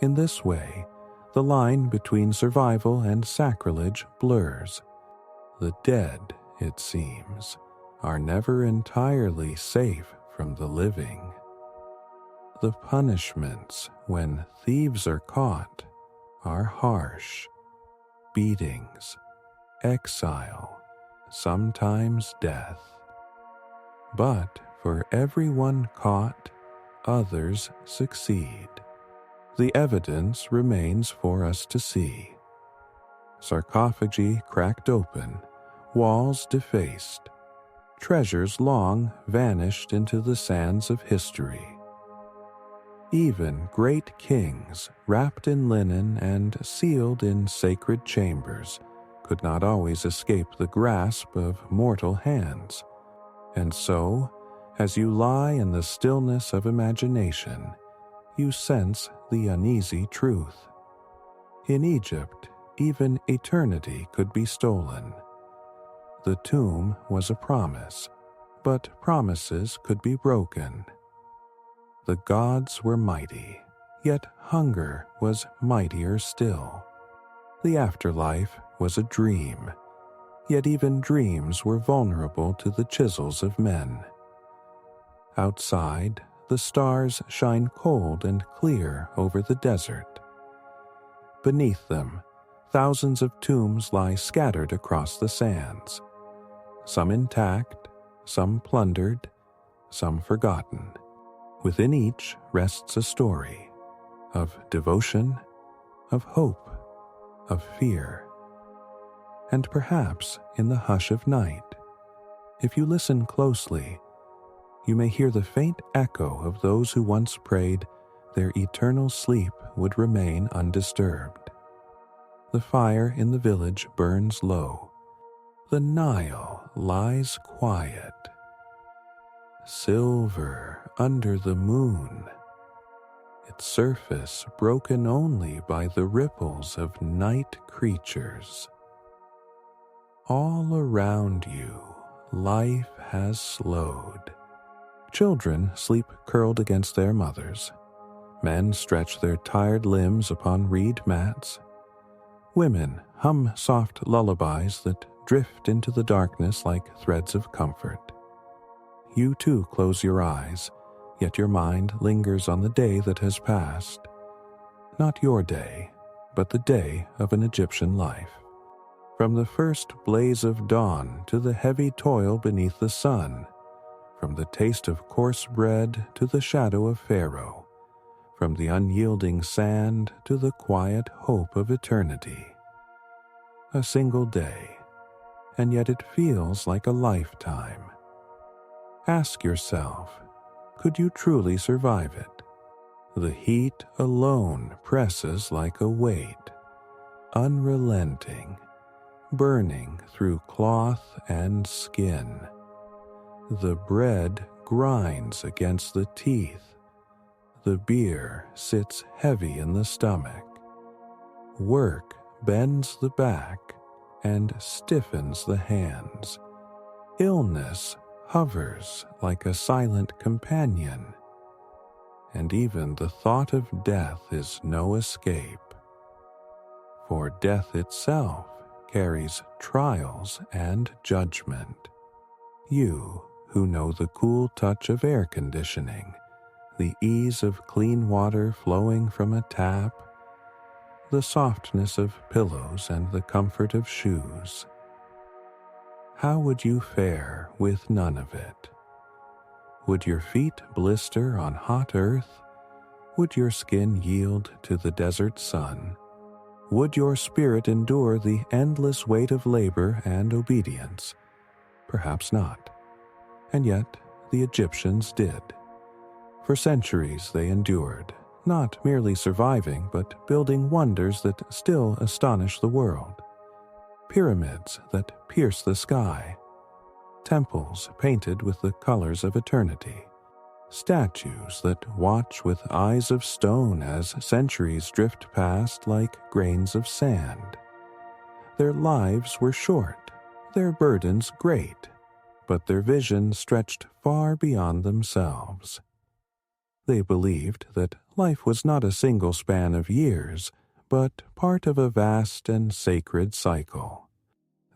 In this way, the line between survival and sacrilege blurs. The dead, it seems, are never entirely safe from the living. The punishments when thieves are caught are harsh. Beatings, exile, sometimes death. But for everyone caught, others succeed. The evidence remains for us to see. Sarcophagi cracked open, walls defaced, treasures long vanished into the sands of history. Even great kings, wrapped in linen and sealed in sacred chambers, could not always escape the grasp of mortal hands. And so, as you lie in the stillness of imagination, you sense the uneasy truth. In Egypt, even eternity could be stolen. The tomb was a promise, but promises could be broken. The gods were mighty, yet hunger was mightier still. The afterlife was a dream, yet even dreams were vulnerable to the chisels of men. Outside, the stars shine cold and clear over the desert. Beneath them, thousands of tombs lie scattered across the sands, some intact, some plundered, some forgotten. Within each rests a story of devotion, of hope, of fear. And perhaps in the hush of night, if you listen closely, you may hear the faint echo of those who once prayed their eternal sleep would remain undisturbed. The fire in the village burns low. The Nile lies quiet. Silver under the moon, its surface broken only by the ripples of night creatures. All around you, life has slowed. Children sleep curled against their mothers. Men stretch their tired limbs upon reed mats. Women hum soft lullabies that drift into the darkness like threads of comfort. You too close your eyes, yet your mind lingers on the day that has passed. Not your day, but the day of an Egyptian life. From the first blaze of dawn to the heavy toil beneath the sun, from the taste of coarse bread to the shadow of Pharaoh, from the unyielding sand to the quiet hope of eternity. A single day, and yet it feels like a lifetime. Ask yourself, could you truly survive it? The heat alone presses like a weight, unrelenting, burning through cloth and skin. The bread grinds against the teeth. The beer sits heavy in the stomach. Work bends the back and stiffens the hands. Illness hovers like a silent companion. And even the thought of death is no escape. For death itself carries trials and judgment. You who know the cool touch of air conditioning, the ease of clean water flowing from a tap, the softness of pillows and the comfort of shoes. How would you fare with none of it? Would your feet blister on hot earth? Would your skin yield to the desert sun? Would your spirit endure the endless weight of labor and obedience? Perhaps not. And yet the Egyptians did. For centuries they endured, not merely surviving, but building wonders that still astonish the world. Pyramids that pierce the sky. Temples painted with the colors of eternity. Statues that watch with eyes of stone as centuries drift past like grains of sand. Their lives were short, their burdens great, but their vision stretched far beyond themselves. They believed that life was not a single span of years, but part of a vast and sacred cycle.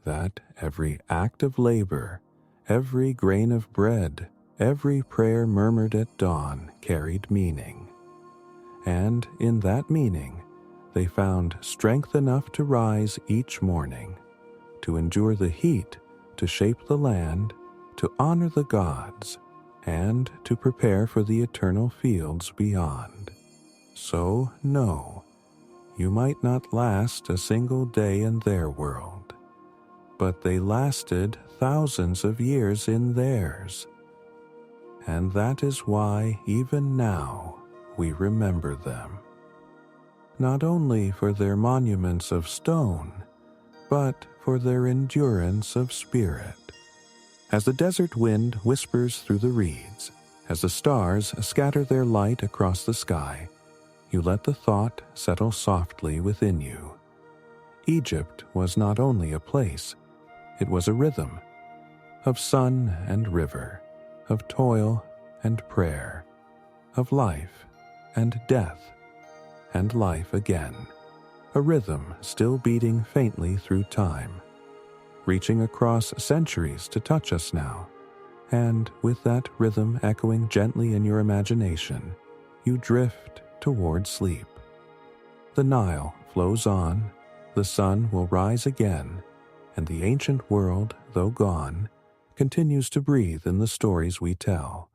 That every act of labor, every grain of bread, every prayer murmured at dawn carried meaning. And in that meaning, they found strength enough to rise each morning, to endure the heat, to shape the land, to honor the gods, and to prepare for the eternal fields beyond. So, no, you might not last a single day in their world, but they lasted thousands of years in theirs. And that is why even now we remember them. Not only for their monuments of stone, but for their endurance of spirit. As the desert wind whispers through the reeds, as the stars scatter their light across the sky, you let the thought settle softly within you. Egypt was not only a place, it was a rhythm. of sun and river, of toil and prayer, of life and death, and life again, a rhythm still beating faintly through time, reaching across centuries to touch us now, and with that rhythm echoing gently in your imagination, you drift toward sleep. The Nile flows on, the sun will rise again, and the ancient world, though gone, continues to breathe in the stories we tell.